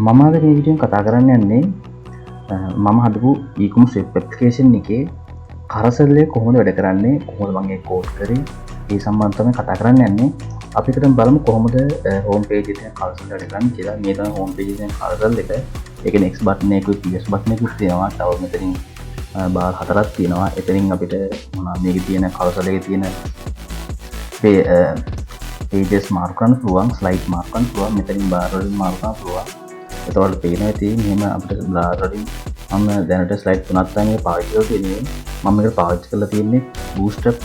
මම අද මේ විදියෙන් කතා කරන්න යන්නේ මම හදපු e-commerce web application එකේ carousel එක කොහොමද වැඩ කරන්නේ, කොහොමද මම ඒක කෝඩ් කරේ, ඒ සම්බන්ධව තමයි කතා කරන්න යන්නේ. අපි හිතමු බලමු කොහොමද home page එකේ carousel වැඩ කරන්නේ කියලා. මේ තමයි home page එකේ carousel එක. ඒකේ next button එකකුත් PS button එකකුත් තියෙනවා. තව මෙතනින් බාර් හතරක් තියෙනවා. එතනින් අපිට මොනවා මේකේ තියෙන carousel එකේ තියෙන pages මාර්ක් කරන්න පුළුවන්, slide මාර්ක් කරන්න පුළුවන්, මෙතනින් බාර් වලින් මාර්ක් කරන්න පුළුවන්. එතකොට පේනවා ඉතින් මෙහෙම අපිට බාර් වලින් මම දැනට slide තුනක් තමයි පාවිච්චි කරලා තියෙන්නේ. මම මේක පාවිච්චි කරලා තියෙන්නේ bootstrap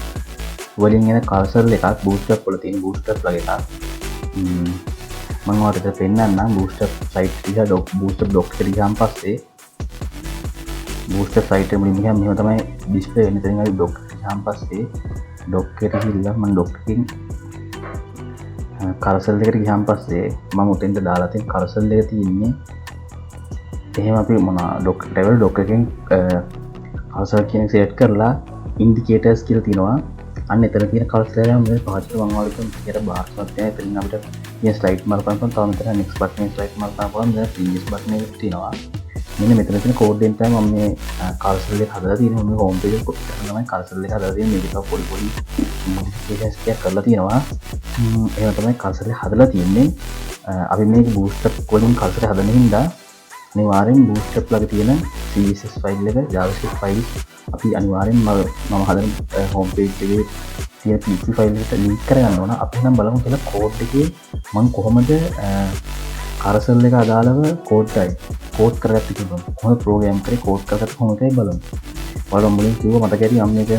වලින් එන carousel එකක්, bootstrap වල තියෙන bootstrap plugin එකක්. මම ඔයාලට පෙන්නන්නම් bootstrap site එක bootstrap doc එකට ගියාන් පස්සේ bootstrap site එක මුලින්ම ගියාම මෙහෙම තමයි display වෙන්නේ. එතනින් අපි doc එකට ගියාන් පස්සේ doc එකට ගිහලා මම doc එකකින් carousel එකට ගියාන් පස්සේ මම උතෙන්ට දාලා තියෙන carousel එක තියෙන්නේ එහෙම අපි මොන doc level doc එකෙන් carousel කියන එක select කරලා indicators කියලා තියෙනවා. අන්න එතන තියෙන carousel එක මම පාවිච්චි කරලා මම ඔයාලට කියන බාර්ස් එකක් තියෙනවා. එතනින් අපිට මේ slide mark කරනවා. තව මෙතන next button එක slide mark කරනවා. මෙතන previous button එක තියෙනවා. මෙන්න මෙතන තියෙන code දෙන්න තමයි මම මේ carousel එක හදලා තියෙන්නේ. මේ home page එක තමයි carousel එක හදලා තියෙන්නේ. මේක තව පොඩි modifications ටිකක් කරලා තියෙනවා. එහෙම තමයි carousel එක හදලා තියෙන්නේ. අපි මේක bootstrap වලින් carousel එක හදන හින්දා අනිවාර්යෙන් bootstrap ළඟ තියෙන CSS file එක, JavaScript file අපි අනිවාර්යෙන් මම හදන home page එකේ තියෙන PHP file එකට link කරගන්න ඕන. අපි නම් බලමු කියලා code එකේ මම කොහොමද carousel එක අදාළව code කරගත්තේ කියලා. කොහොමද program කරේ code කරගත්තේ කොහොමද කියලා බලමු. ඔයාලා මුලින් කිව්වා මතක ඇති මම මේක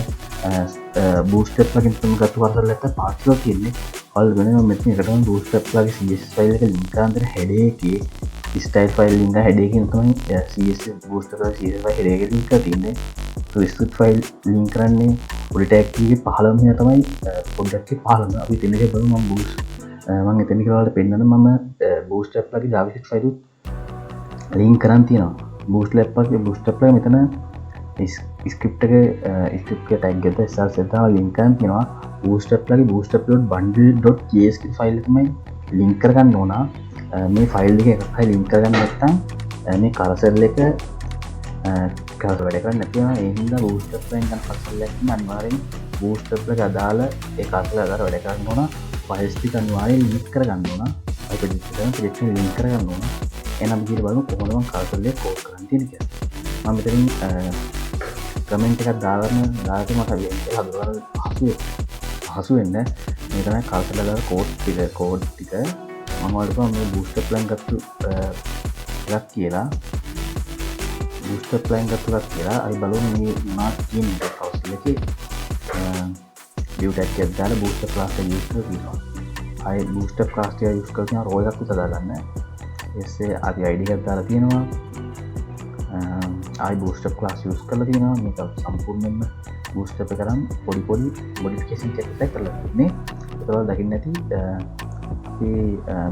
bootstrap plugin එකෙන් ගත්ත carousel එකට පාවිච්චි කරලා තියෙන්නේ. ඔයාලා වෙනම මෙතන එකටම bootstrap plugin CSS file එක link කරන් දෙන header එකේ style file link header එකකින් තමයි CSS bootstrap CSS file header එකේ link කරලා තියෙන්නේ. script file link කරන්නේ body tag එකේ 15 වෙනිදා තමයි පොඩ්ඩක් 15. අපි එතන ඉඳලා බලමු මම මම එතන කියලා වලට පෙන්නන මම bootstrap plugin JavaScript file උත් link කරන් තියෙනවා. bootstrap plugin මෙතන script එක tag එක SRC දාලා link කරන් තියෙනවා. bootstrap plugin bootstrap.bundle.jscript file එක තමයි link කරගන්න ඕන. මේ ෆයිල් එක එකයි link කරගන්න නැත්නම් මේ carousel එක වැඩ කරන්නේ නැති වෙනවා. ඒ හින්දා bootstrap එකෙන් ගන්න carousel එකක් අනිවාර්යෙන් bootstrap එක අදාළ ඒ carousel අදාළ වැඩ කරන්න ඕන. ෆයිල්ස් ටික අනිවාර්යෙන් link කරගන්න ඕන. අපි project එක link කරගන්න ඕන. එහෙනම් අපි බලමු කොහොමද මම carousel එක කෝඩ් කරන්න තියෙන්නේ කියලා. මම මෙතනින් කමෙන්ට් එකක් දාලා මට හදවන්න පහසු වෙන්න මේ තමයි carousel අදාළ කෝඩ් ටික මම ඔයාලට මේ bootstrap plan ගත්තු එකක් කියලා අපි බලමු මේ මොනවද කියන්නේ carousel එකේ view tag එකක් දාලා bootstrap class එක use කරලා ආයි bootstrap class එක use කරලා row එකක් විතර දාගන්න. ඊස්සේ අපි id එකක් දාලා තියෙනවා. ආයි bootstrap class use කරලා තියෙනවා. මේක සම්පූර්ණයෙන්ම bootstrap එක කරන් පොඩි modification එකක් කරලා තියෙන්නේ. ඒක ඔයාලා දකින්න ඇති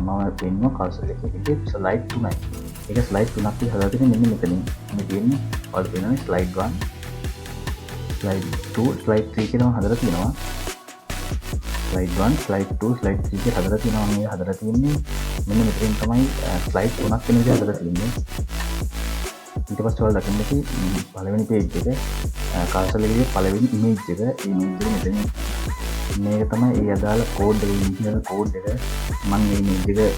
මම පෙන්වන carousel එකේ slide 3යි. ඒක slide 3ක් හදලා තියෙන්නේ මෙන්න මෙතනින්. මේ තියෙන්නේ ඔයාලට පේනනේ slide 1, slide 2, slide 3 කියලා මම හදලා තියෙනවා. slide 1, slide 2, slide 3 කියලා හදලා තියෙනවා. මේ හදලා තියෙන්නේ මෙන්න මෙතනින් තමයි slide 3ක් වෙන විදිහට හදලා තියෙන්නේ. ඊට පස්සේ ඔයාලා දකින්න ඇති පළවෙනි page එක carousel එකේ පළවෙනි image එක මෙතනින් මේක තමයි ඒ අදාළ කෝඩ් එක ඉන්ටියර් කෝඩ් එක මම මේ image එක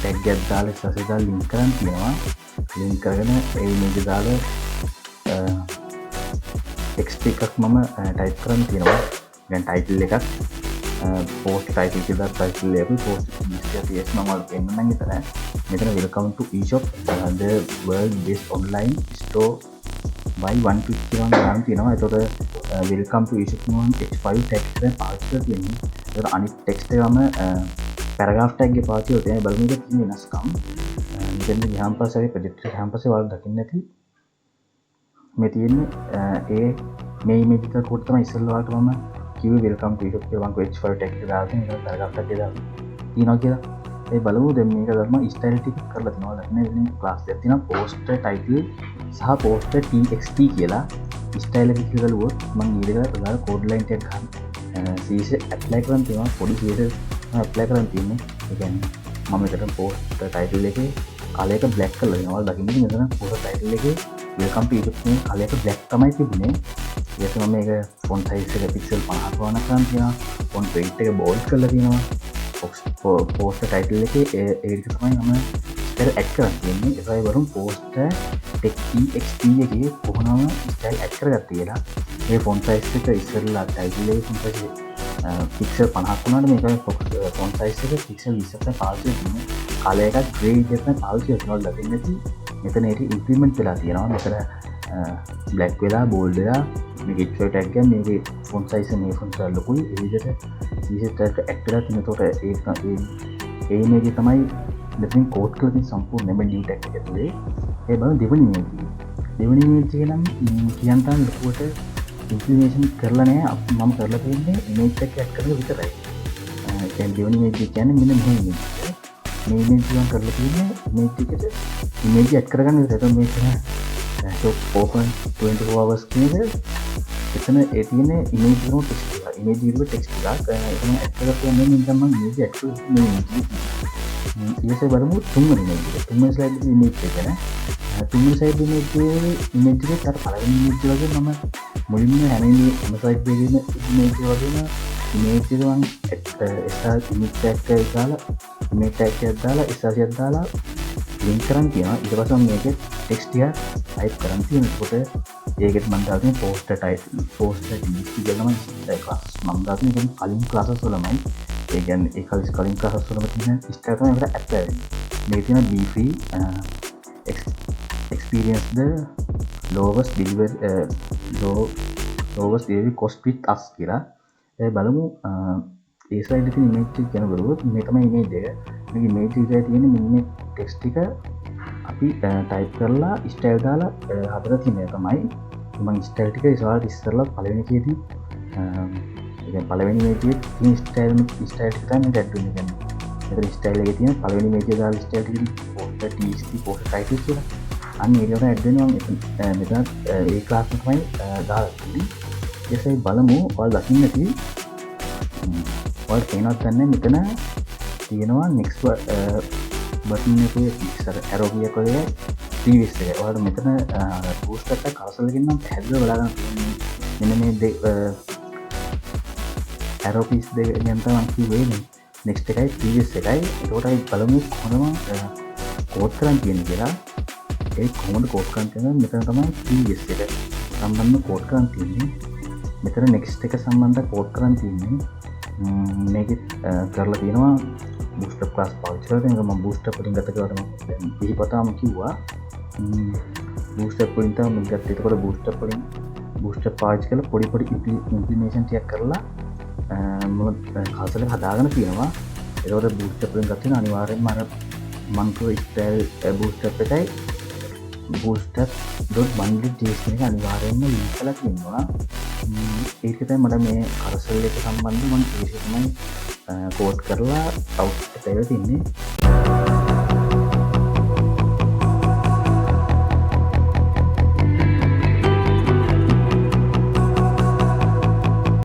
tag එකක් දාලා සසෙදා link කරන් තියෙනවා. link කරගෙන ඒ image එක දාලා text එකක් මම type කරන් තියෙනවා. දැන් title එකක් post title කියලා title එක post CSS මම ඔයාලට පෙන්නන්නම් මෙතන welcome to eShop the world best online store by 151 ගන්න තියෙනවා. ඒතකොට welcome to eShop one h5 text එක පාවිච්චි කරලා තියෙනවා. ඒතකොට අනිත් text එකම paragraph tag එක පාවිච්චි කරලා තියෙනවා. බලමු මේක තියෙන වෙනස්කම්. මෙතෙන් ගියාන් පස්සේ අපි project එක ගියාන් පස්සේ ඔයාලා දකින්න ඇති මේ තියෙන්නේ මේ image එක කොට තමයි ඉස්සෙල්ලා ඔයාලට මම කිව්වේ welcome to eShop කියලා මම h5 text එක දාලා තියෙනවා. paragraph tag එක දාලා තියෙනවා කියලා. ඒ බලමු දැන් මේක ධර්ම style ටික කරලා තියෙනවා. දැන් මේ class එකක් තියෙනවා post title සහ post txt කියලා style එක කියලා බලුවොත් මම ඊළඟට ඔයාලා code line එකක් ගන්න CSS apply කරන් තියෙනවා. පොඩි CSS apply කරන් තියෙන්නේ. ඒ කියන්නේ මම මෙතන පෝස්ට් ටයිටල් එකේ කලයක බ්ලැක් කරලා දෙනවා. දකින්න මෙතන පෝස්ට් ටයිටල් එකේ වෙල්කම් ටු YouTube මේ කලයක බ්ලැක් තමයි තිබුණේ. ඊට මම මේක ෆොන්ට් සයිස් එක පික්සල් 50ක වුණා කරන් තියෙනවා. ෆොන්ට් වෙයිට් එක බෝල්ඩ් කරලා තියෙනවා. පෝස්ට් ටයිටල් එකේ ඒක තමයි මම ඇඩ් කරන් තියෙන්නේ. ඒකයි වරුන් පෝස්ට් text එකේ කොහොමම ස්ටයිල් ඇඩ් කරගත්තා කියලා. මේ ෆොන්ට් සයිස් එක ඉස්සෙල්ලා ටයිටල් එකේ ෆොන්ට් සයිස් පික්සල් 50ක් වුණාට මේක ෆොන්ට් සයිස් එක පික්සල් 20ක් පාවිච්චි කරනවා. කලර් එකක් ග්‍රේ එකක් පාවිච්චි කරනවා. ලකින් නැති මෙතන ඒක ඉම්ප්ලිමන්ට් වෙලා තියෙනවා. මෙතන බ්ලැක් වෙලා බෝල්ඩ් වෙලා මේක ඉච්චෝ ටැග් එක මේකේ ෆොන්ට් සයිස් මේ ෆොන්ට් එක ලොකුයි. ඒ විදිහට සීසෙට් එක ඇඩ් කරලා තියෙන. ඒතකොට ඒ මේකේ තමයි මෙතනින් කෝඩ් කරලා තියෙන සම්පූර්ණ මේ ඩියු ටැග් එක ඇතුලේ. ඒ බලන්න දෙවෙනි ඉමේජ් එක. දෙවෙනි ඉමේජ් එක නම් කියන්න තරම් ලොකුවට ඉම්ප්ලිමේෂන් කරලා නැහැ. මම කරලා තියෙන්නේ ඉමේජ් එක ඇඩ් කරලා විතරයි. දැන් දෙවෙනි ඉමේජ් එක කියන්නේ මෙන්න මේ ඉමේජ් එක. මේ ඉමේජ් එක කරලා තියෙන්නේ ඉමේජ් එකට ඉමේජ් ඇඩ් කරගන්න විතරයි. එතකොට මේක shop open 24 hours කියන එතන ඒ තියෙන ඉමේජ් එකම ටෙක්ස්ට් එක. ඉමේජ් එකේ ටෙක්ස්ට් එකක් එතන ඇඩ් කරලා තියෙන්නේ මම මම ඉමේජ් ඇඩ් කරලා ඊට බලමු තුන්වෙනි ඉමේජ් එක. තුන්වෙනි ස්ලයිඩ් එකේ ඉමේජ් එක නේ. තුන්වෙනි ස්ලයිඩ් ඉමේජ් එකේ අර පළවෙනි ඉමේජ් වගේ මම මුලින්ම හැමෙන්නේ මේ ස්ලයිඩ් එකේ ඉමේජ් වගේම ඉමේජ් එක මම ඉමේජ් ටැග් එක දාලා ඉමේජ් ටැග් එකක් දාලා ඉස්සරහට දාලා ලින්ක් කරන් තියෙනවා. ඊට පස්සේ මම මේකේ ටෙක්ස්ට් එක ටයිප් කරන් තියෙනවා. ඒකට මම දාන්නේ පෝස්ට් ටයිටල් පෝස්ට් ටයිටල් කියලා මම ක්ලාස් මම දාන්නේ කලින් ක්ලාසස් වලමයි. ඒ කියන්නේ ඒ කලින් ක්ලාසස් වලම තියෙන ස්ටයිල් තමයි අපිට ඇප්ලයි වෙන්නේ. මේක තියෙන be free experience the lowest delivery cost with us කියලා. ඒ බලමු ඒ ස්ලයිඩ් එකේ ඉමේජ් එක ගැන බලුවොත් මේ තමයි ඉමේජ් එක. මේ ඉමේජ් එකේ තියෙන මෙන්න ටෙක්ස්ට් එක අපි ටයිප් කරලා ස්ටයිල් දාලා හදලා තියෙන තමයි. මම ස්ටයිල් ටික ඉස්සරලා පළවෙනි එකේදී පළවෙනි ඉමේජ් එකේ තියෙන ස්ටයිල් ටික තමයි ඇඩ් වෙන්නේ. මෙතන ස්ටයිල් එකේ තියෙන පළවෙනි ඉමේජ් එක දාලා ස්ටයිල් ටික පෝස්ට් TXT පෝස්ට් ටයිටල් කියලා. අන්න ඒකට ඇඩ් වෙනවා. මෙතන ඒ ක්ලාස් එක තමයි දාලා තියෙන්නේ. ඊටසේ බලමු ඔයාලා දකින්න තියෙන්නේ ඔයාලට පේනවත් නැහැ මෙතන තියෙනවා next බටන් එකේ ඉස්සර arrow කීයක් වගේ previous එක. ඔයාලට මෙතන boost එකක් කවසල් එකකින් නම් පැහැදිලිව බලා ගන්න පුළුවන්. මෙන්න මේ arrow keys දෙක ගැන තමයි මම කිව්වේ. next එකයි previous එකයි. ඒකටයි බලමු කොහොමද කෝඩ් කරන් තියෙන්නේ කියලා. ඒ කොහොමද කෝඩ් කරන් තියෙන්නේ මෙතන තමයි previous එක සම්බන්ධව කෝඩ් කරන් තියෙන්නේ. මෙතන next එක සම්බන්ධව කෝඩ් කරන් තියෙන්නේ. මේක කරලා තියෙනවා බූස්ටර් ක්ලාස් පාවිච්චි කරලා තියෙනවා. මම බූස්ටර් වලින් ගත කරලා මම දැන් පිළිපතාම කිව්වා බූස්ටර් වලින් තමයි මම ගත්තේ. ඒකවල බූස්ටර් පාවිච්චි කරලා පොඩි ඉම්ප්ලිමේෂන් ටිකක් කරලා මම කල්සර් එක හදාගෙන තියෙනවා. ඒකවල බූස්ටර් වලින් ගත්තේ අනිවාර්යෙන්ම අර මම කිව්ව ස්ටයිල් බූස්ටර් එකයි booster.1.json එක අනිවාර්යෙන්ම ලින්ක් කරලා තියෙනවා. ඒක තමයි මට මේ කරසල් එක සම්බන්ධව මම විශේෂයෙන්ම කෝඩ් කරලා අවුට්පුට් එකක් තියන්නේ.